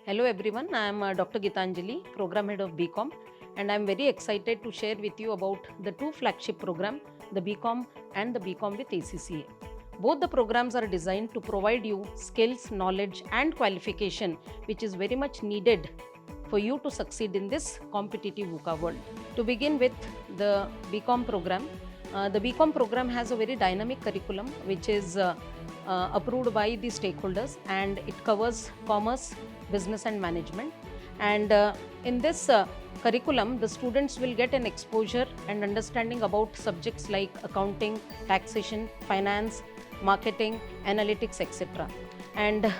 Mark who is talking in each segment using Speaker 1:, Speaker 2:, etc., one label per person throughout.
Speaker 1: Hello everyone, I am Dr. Gitanjali, Program Head of BCom, and I am very excited to share with you about the two flagship programs, the BCom and the BCom with ACCA. Both the programs are designed to provide you skills, knowledge and qualification which is very much needed for you to succeed in this competitive VUCA world. To begin with the BCom program, the BCom program has a very dynamic curriculum which is approved by the stakeholders, and it covers commerce, business and management. And in this curriculum, the students will get an exposure and understanding about subjects like accounting, taxation, finance, marketing, analytics, etc. And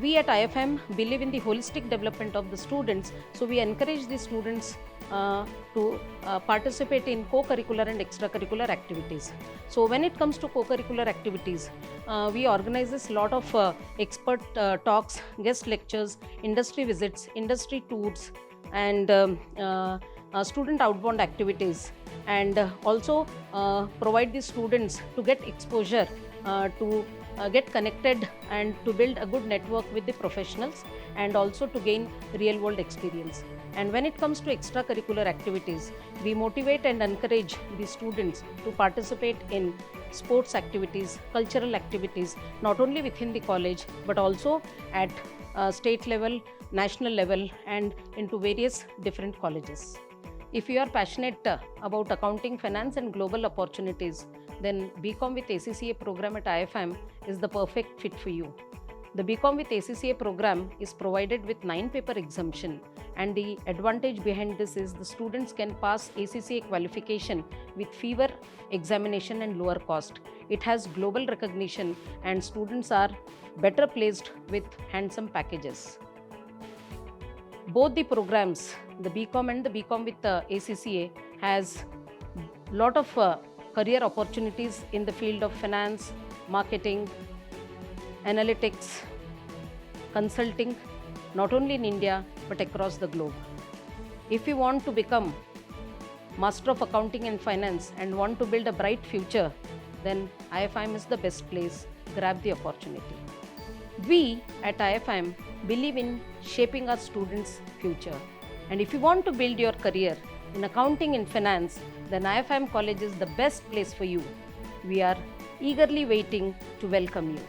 Speaker 1: we at IFIM believe in the holistic development of the students, so we encourage the students to participate in co-curricular and extracurricular activities. So when it comes to co-curricular activities, we organize a lot of expert talks, guest lectures, industry visits, industry tours, and student outbound activities, and also provide the students to get exposure to get connected and to build a good network with the professionals, and also to gain real world experience. And when it comes to extracurricular activities, we motivate and encourage the students to participate in sports activities, cultural activities, not only within the college but also at state level, national level, and into various different colleges. If you are passionate about accounting, finance and global opportunities, then BCom with ACCA program at IFIM is the perfect fit for you. The BCom with ACCA program is provided with 9 paper exemption, and the advantage behind this is the students can pass ACCA qualification with fewer examination and lower cost. It has global recognition and students are better placed with handsome packages. Both the programs, the BCom and the BCom with ACCA, has lot of career opportunities in the field of finance, marketing, analytics, consulting, not only in India but across the globe. If you want to become Master of Accounting and Finance and want to build a bright future, then IFIM is the best place. Grab the opportunity. We at IFIM believe in shaping our students' future. And if you want to build your career in accounting and finance, then IFIM College is the best place for you. We are eagerly waiting to welcome you.